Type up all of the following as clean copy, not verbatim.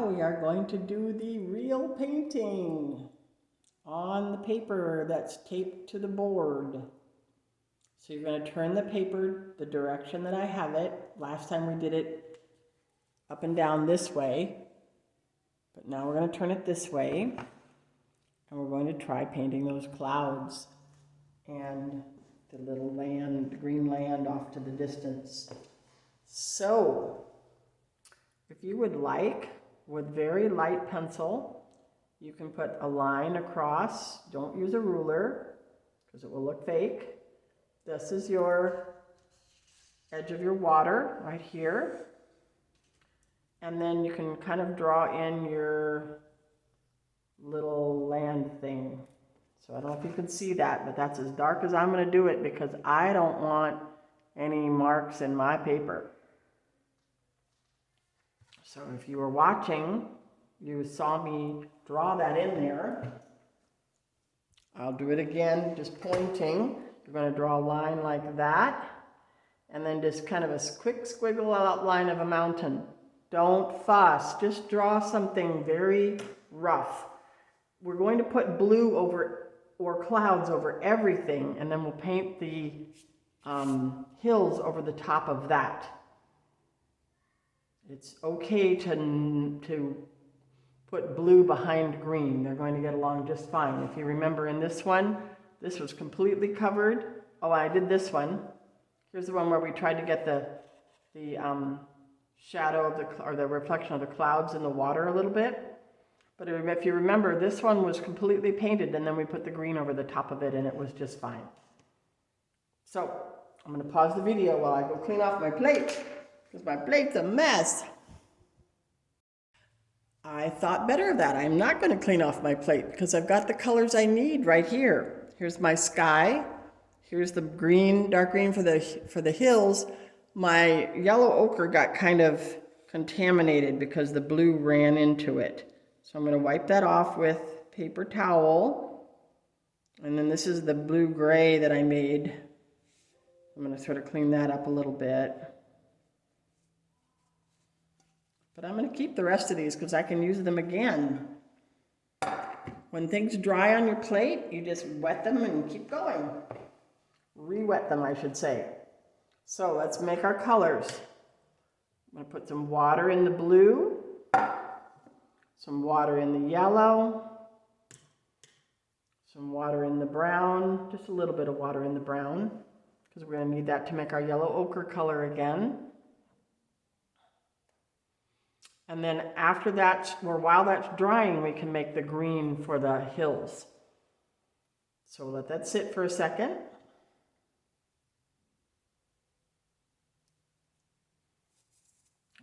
now we are going to do the real painting on the paper that's taped to the board. So you're going to turn the paper the direction that I have it. Last time we did it up and down this way, but now we're going to turn it this way, and we're going to try painting those clouds and the little land, the green land off to the distance. So, if you would like, with very light pencil, you can put a line across. Don't use a ruler, because it will look fake. This is your edge of your water right here. And then you can kind of draw in your little land thing. So I don't know if you can see that, but that's as dark as I'm going to do it because I don't want any marks in my paper. So if you were watching, you saw me draw that in there. I'll do it again, just pointing. You're going to draw a line like that, and then just kind of a quick squiggle outline of a mountain. Don't fuss, just draw something very rough. We're going to put blue over or clouds over everything, and then we'll paint the hills over the top of that. It's okay to put blue behind green. They're going to get along just fine. If you remember in this one, this was completely covered. Oh, I did this one. Here's the one where we tried to get the shadow of or the reflection of the clouds in the water a little bit. But if you remember, this one was completely painted, and then we put the green over the top of it, and it was just fine. So, I'm going to pause the video while I go clean off my plate, because my plate's a mess. I thought better of that. I'm not going to clean off my plate, because I've got the colors I need right here. Here's my sky. Here's the green, dark green for the hills. My yellow ochre got kind of contaminated because the blue ran into it. So I'm going to wipe that off with paper towel. And then this is the blue-gray that I made. I'm going to sort of clean that up a little bit. But I'm going to keep the rest of these because I can use them again. When things dry on your plate, you just wet them and keep going. Re-wet them, I should say. So let's make our colors. I'm going to put some water in the blue. Some water in the yellow, some water in the brown, just a little bit of water in the brown, because we're going to need that to make our yellow ochre color again. And then after that, or while that's drying, we can make the green for the hills. So we'll let that sit for a second.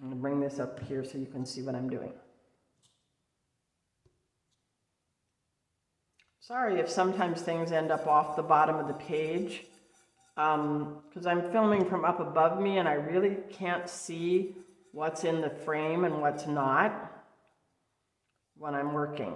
I'm going to bring this up here so you can see what I'm doing. Sorry if sometimes things end up off the bottom of the page, because I'm filming from up above me and I really can't see what's in the frame and what's not when I'm working.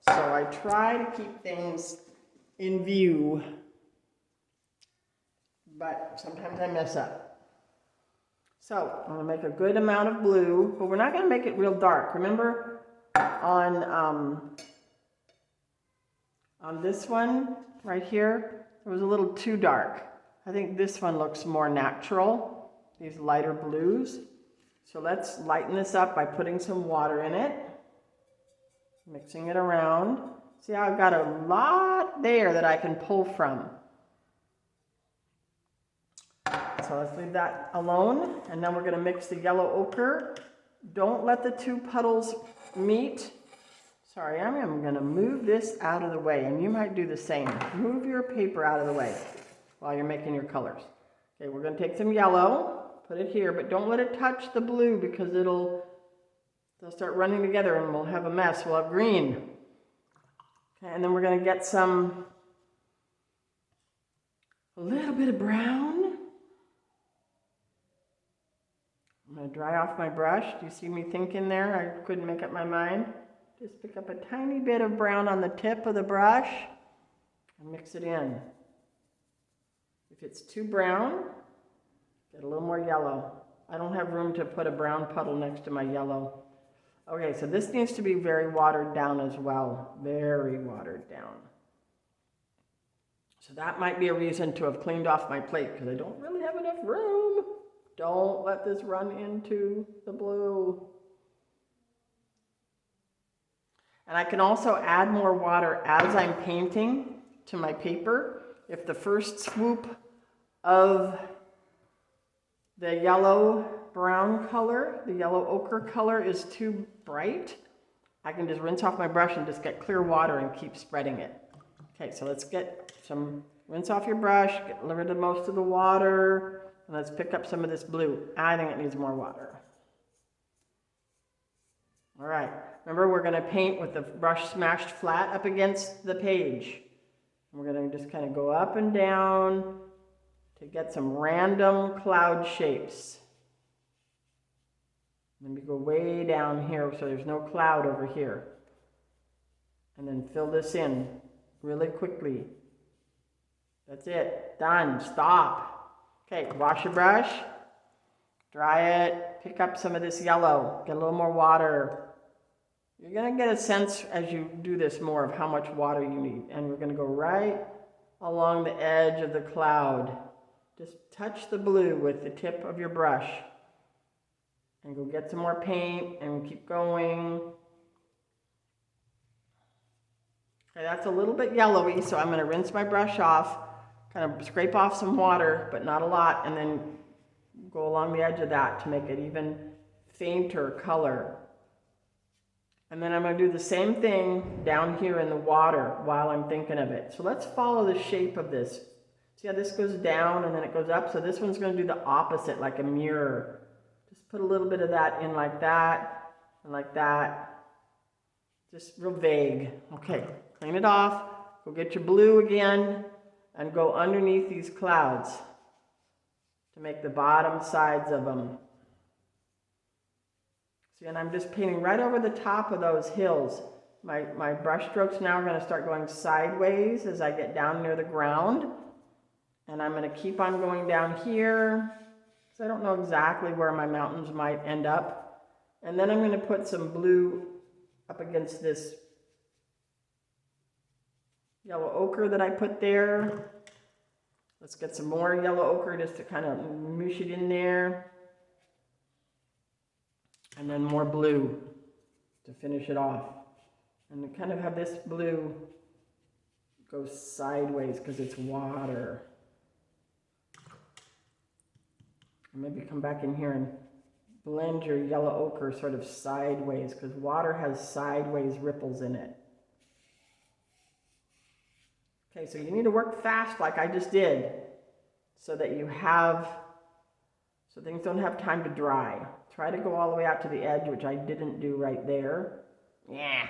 So I try to keep things in view, but sometimes I mess up. So I'm going to make a good amount of blue, but we're not going to make it real dark. Remember on this one right here, it was a little too dark. I think this one looks more natural, these lighter blues. So let's lighten this up by putting some water in it, mixing it around. See how I've got a lot there that I can pull from. So let's leave that alone, and then we're going to mix the yellow ochre. Don't let the two puddles meet. Sorry, I am going to move this out of the way, and you might do the same. Move your paper out of the way while you're making your colors. Okay, we're going to take some yellow, put it here, but don't let it touch the blue because they'll start running together and we'll have a mess. We'll have green. Okay, and then we're going to get a little bit of brown. I'm going to dry off my brush. Do you see me thinking there? I couldn't make up my mind. Just pick up a tiny bit of brown on the tip of the brush and mix it in. If it's too brown, get a little more yellow. I don't have room to put a brown puddle next to my yellow. Okay, so this needs to be very watered down as well. Very watered down. So that might be a reason to have cleaned off my plate because I don't really have enough room. Don't let this run into the blue. And I can also add more water as I'm painting to my paper. If the first swoop of the yellow brown color, the yellow ochre color is too bright, I can just rinse off my brush and just get clear water and keep spreading it. Okay, so let's get some, rinse off your brush, get rid of most of the water, and let's pick up some of this blue. I think it needs more water. All right, remember we're gonna paint with the brush smashed flat up against the page. We're gonna just kind of go up and down to get some random cloud shapes. Let me go way down here so there's no cloud over here. And then fill this in really quickly. That's it, done, stop. Okay, wash your brush, dry it, pick up some of this yellow, get a little more water. You're gonna get a sense as you do this more of how much water you need. And we're gonna go right along the edge of the cloud. Just touch the blue with the tip of your brush. And go get some more paint and keep going. Okay, that's a little bit yellowy, so I'm gonna rinse my brush off, kind of scrape off some water, but not a lot, and then go along the edge of that to make it even fainter color. And then I'm going to do the same thing down here in the water while I'm thinking of it. So let's follow the shape of this. See how this goes down and then it goes up? So this one's going to do the opposite, like a mirror. Just put a little bit of that in like that and like that. Just real vague. Okay, clean it off. Go get your blue again and go underneath these clouds to make the bottom sides of them. And I'm just painting right over the top of those hills. My brush strokes now are going to start going sideways as I get down near the ground. And I'm going to keep on going down here, because I don't know exactly where my mountains might end up. And then I'm going to put some blue up against this yellow ochre that I put there. Let's get some more yellow ochre just to kind of mush it in there. And then more blue to finish it off. And kind of have this blue go sideways because it's water. And maybe come back in here and blend your yellow ochre sort of sideways because water has sideways ripples in it. Okay, so you need to work fast like I just did so that you have, so things don't have time to dry. Try to go all the way out to the edge, which I didn't do right there. Yeah.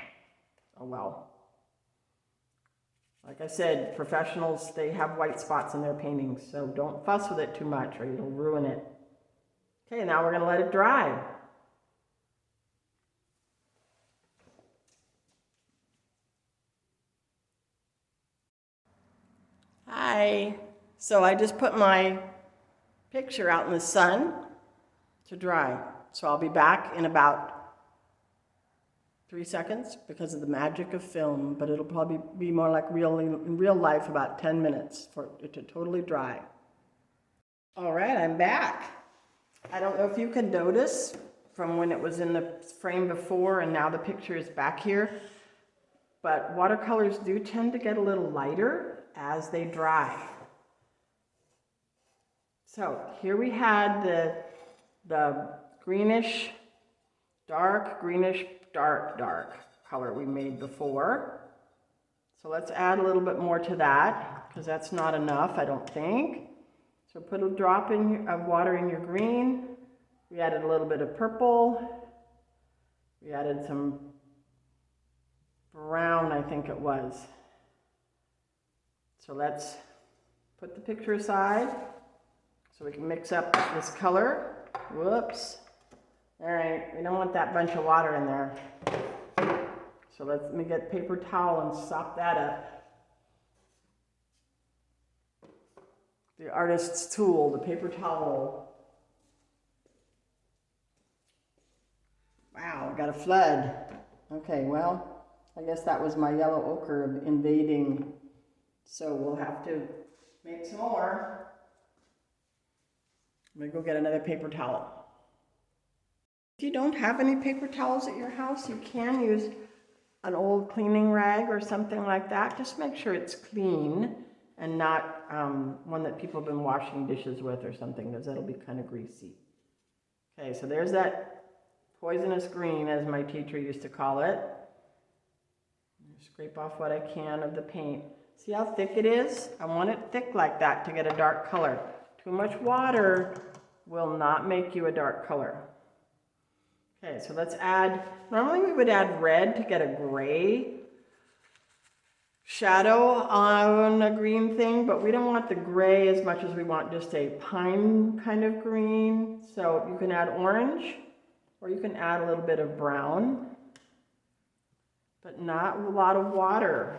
Oh well. Like I said, professionals, they have white spots in their paintings, so don't fuss with it too much or you'll ruin it. Okay, now we're going to let it dry. Hi. So I just put my picture out in the sun to dry. So I'll be back in about 3 seconds because of the magic of film, but it'll probably be more like in real life about 10 minutes for it to totally dry. All right, I'm back. I don't know if you can notice from when it was in the frame before and now the picture is back here, but watercolors do tend to get a little lighter as they dry. So here we had the greenish, dark color we made before. So let's add a little bit more to that because that's not enough, I don't think. So put a drop of water in your green. We added a little bit of purple. We added some brown, I think it was. So let's put the picture aside so we can mix up this color. Whoops. All right, we don't want that bunch of water in there. So let me get a paper towel and sop that up. The artist's tool, the paper towel. Wow, got a flood. Okay, well, I guess that was my yellow ochre invading. So we'll have to make some more. I'm gonna go get another paper towel. If you don't have any paper towels at your house, you can use an old cleaning rag or something like that. Just make sure it's clean and not one that people have been washing dishes with or something, because that'll be kind of greasy. Okay, so there's that poisonous green, as my teacher used to call it. Scrape off what I can of the paint. See how thick it is? I want it thick like that to get a dark color. Too much water will not make you a dark color. Okay, so let's add, normally we would add red to get a gray shadow on a green thing, but we don't want the gray as much as we want just a pine kind of green. So you can add orange, or you can add a little bit of brown, but not a lot of water.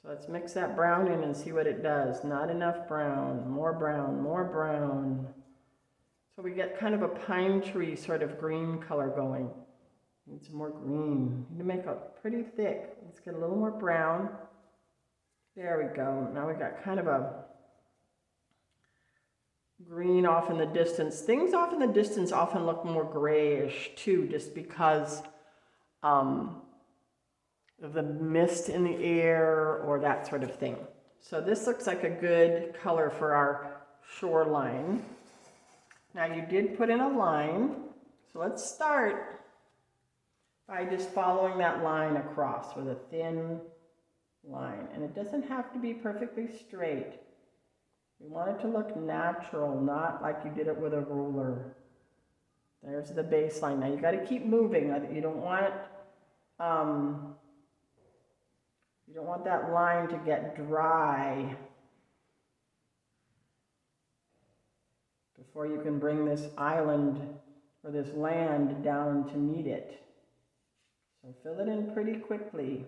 So let's mix that brown in and see what it does. Not enough brown, more brown, more brown. So we get kind of a pine tree sort of green color going. Need some more green. Need to make it pretty thick. Let's get a little more brown. There we go. Now we got kind of a green off in the distance. Things off in the distance often look more grayish too, just because of the mist in the air or that sort of thing. So this looks like a good color for our shoreline. Now you did put in a line, so let's start by just following that line across with a thin line. And it doesn't have to be perfectly straight. You want it to look natural, not like you did it with a ruler. There's the baseline. Now you got to keep moving. You don't want that line to get dry before you can bring this island or this land down to meet it. So fill it in pretty quickly.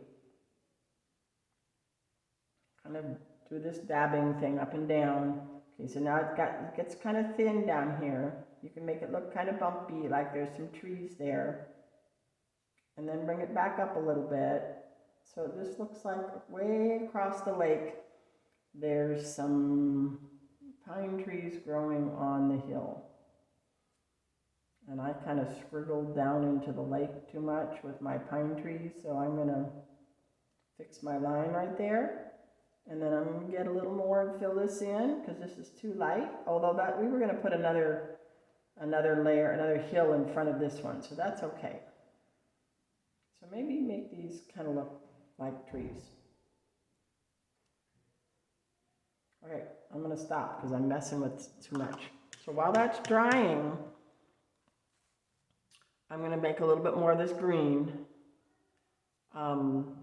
Kind of do this dabbing thing up and down. Okay, so now it gets kind of thin down here. You can make it look kind of bumpy, like there's some trees there. And then bring it back up a little bit. So this looks like way across the lake, there's some pine trees growing on the hill. And I kind of scribbled down into the lake too much with my pine trees, so I'm going to fix my line right there. And then I'm going to get a little more and fill this in, because this is too light. Although that we were going to put another layer, another hill in front of this one, so that's okay. So maybe make these kind of look like trees. Okay, I'm going to stop because I'm messing with too much. So while that's drying, I'm going to make a little bit more of this green. And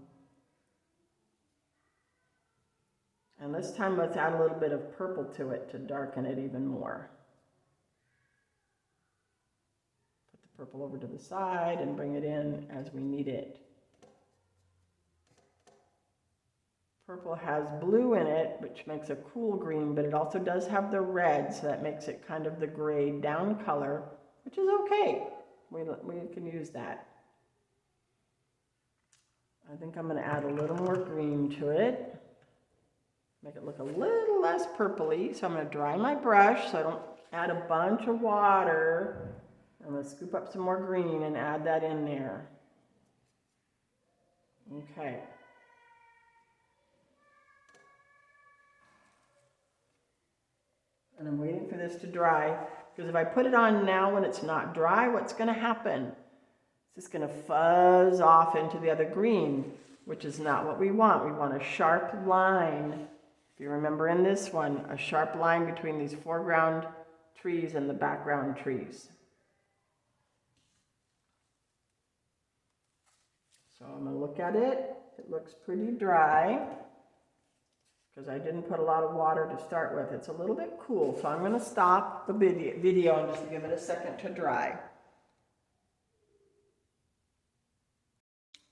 this time let's add a little bit of purple to it to darken it even more. Put the purple over to the side and bring it in as we need it. Purple has blue in it, which makes a cool green, but it also does have the red, so that makes it kind of the grayed down color, which is okay. We can use that. I think I'm going to add a little more green to it. Make it look a little less purpley. So I'm going to dry my brush so I don't add a bunch of water. I'm going to scoop up some more green and add that in there. Okay. And I'm waiting for this to dry, because if I put it on now when it's not dry, what's going to happen? It's just going to fuzz off into the other green, which is not what we want. We want a sharp line. If you remember in this one, a sharp line between these foreground trees and the background trees. So I'm going to look at it. It looks pretty dry, because I didn't put a lot of water to start with. It's a little bit cool, so I'm going to stop the video and just give it a second to dry.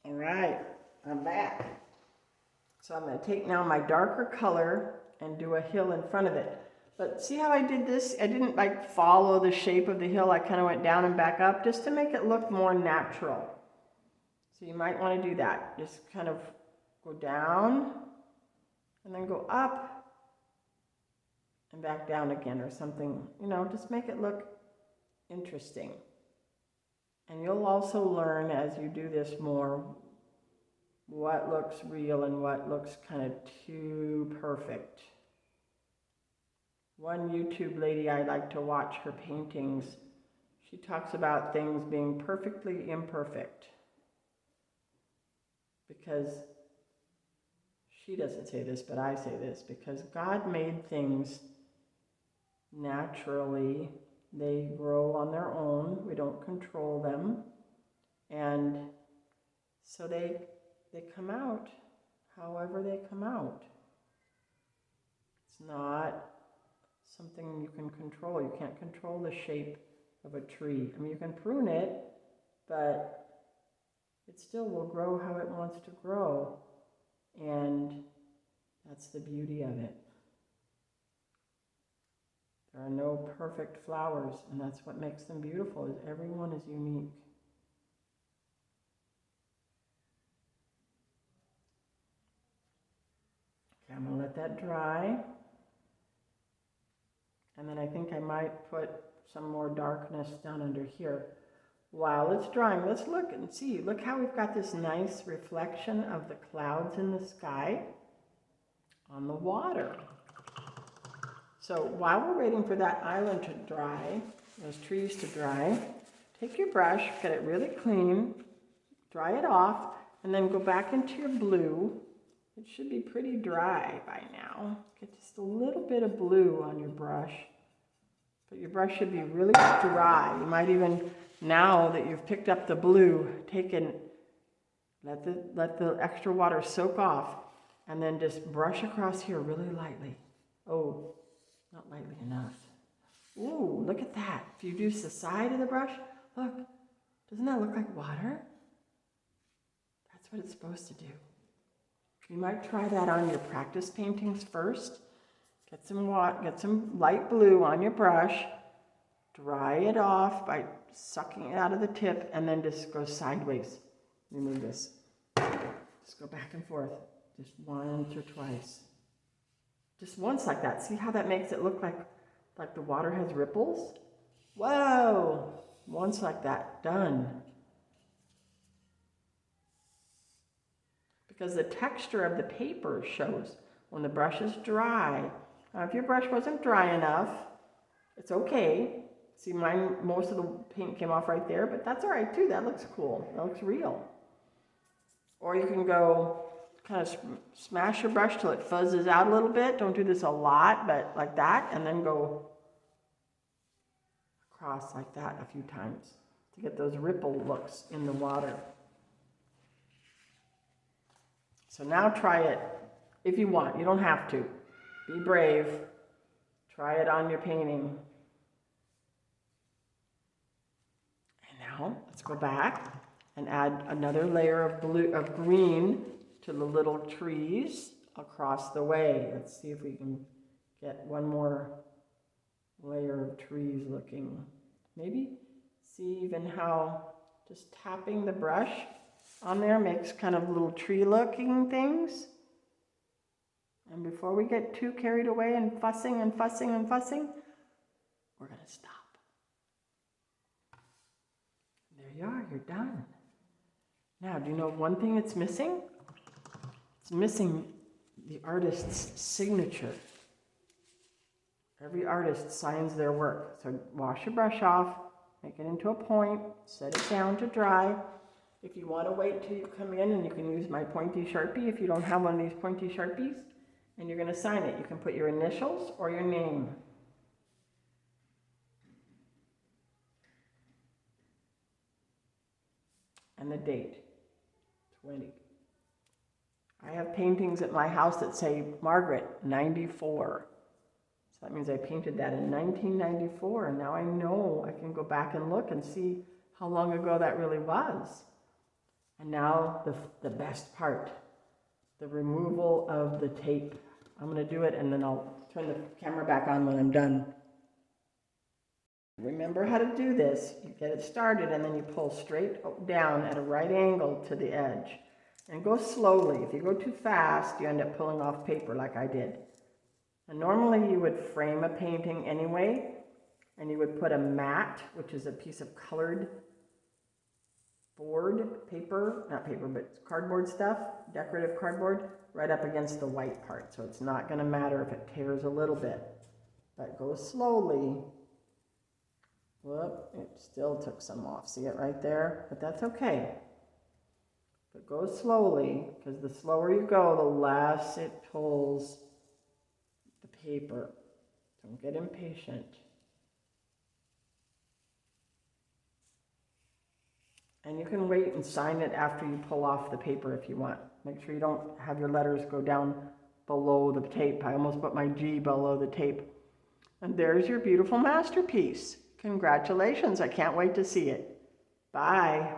All right, I'm back. So I'm going to take now my darker color and do a hill in front of it. But see how I did this? I didn't like follow the shape of the hill. I kind of went down and back up just to make it look more natural. So you might want to do that. Just kind of go down and then go up and back down again or something. You know, just make it look interesting. And you'll also learn as you do this more what looks real and what looks kind of too perfect. One YouTube lady I like to watch her paintings, she talks about things being perfectly imperfect. Because she doesn't say this, but I say this, because God made things naturally. They grow on their own. We don't control them. And so they come out however they come out. It's not something you can control. You can't control the shape of a tree. I mean, you can prune it, but it still will grow how it wants to grow. And that's the beauty of it. There are no perfect flowers, and that's what makes them beautiful, is everyone is unique. Okay, I'm going to let that dry. And then I think I might put some more darkness down under here. While it's drying, let's look and see. Look how we've got this nice reflection of the clouds in the sky on the water. So while we're waiting for that island to dry, those trees to dry, take your brush, get it really clean, dry it off, and then go back into your blue. It should be pretty dry by now. Get just a little bit of blue on your brush. But your brush should be really dry. You might even, now that you've picked up the blue, let the extra water soak off, and then just brush across here really lightly. Oh, not lightly enough. Ooh, look at that. If you use the side of the brush, look, doesn't that look like water? That's what it's supposed to do. You might try that on your practice paintings first. Get some light blue on your brush, dry it off by sucking it out of the tip, and then just go sideways. Remove this. Just go back and forth, just once or twice. Just once like that. See how that makes it look like the water has ripples? Whoa! Once like that, done. Because the texture of the paper shows when the brush is dry. Now, if your brush wasn't dry enough, it's okay. See, mine, most of the paint came off right there, but that's all right too. That looks cool. That looks real. Or you can go kind of smash your brush till it fuzzes out a little bit. Don't do this a lot, but like that, and then go across like that a few times to get those ripple looks in the water. So now try it if you want. You don't have to. Be brave. Try it on your painting. And now let's go back and add another layer of green to the little trees across the way. Let's see if we can get one more layer of trees looking. Maybe see even how just tapping the brush on there makes kind of little tree looking things. And before we get too carried away and fussing and fussing and fussing, we're going to stop. There you are, you're done. Now, do you know one thing it's missing? It's missing the artist's signature. Every artist signs their work. So wash your brush off, make it into a point, set it down to dry. If you want to wait till you come in, and you can use my pointy Sharpie if you don't have one of these pointy Sharpies, and you're going to sign it. You can put your initials or your name. And the date, 20. I have paintings at my house that say Margaret, 94. So that means I painted that in 1994, and now I know I can go back and look and see how long ago that really was. And now the best part, the removal of the tape. I'm going to do it, and then I'll turn the camera back on when I'm done. Remember how to do this. You get it started and then you pull straight down at a right angle to the edge. And go slowly. If you go too fast, you end up pulling off paper like I did. And normally you would frame a painting anyway, and you would put a mat, which is a piece of colored board, paper, not paper, but cardboard stuff, decorative cardboard, right up against the white part. So it's not going to matter if it tears a little bit. But go slowly. Whoop, it still took some off. See it right there? But that's okay. But go slowly, because the slower you go, the less it pulls the paper. Don't get impatient. And you can wait and sign it after you pull off the paper if you want. Make sure you don't have your letters go down below the tape. I almost put my G below the tape. And there's your beautiful masterpiece. Congratulations. I can't wait to see it. Bye.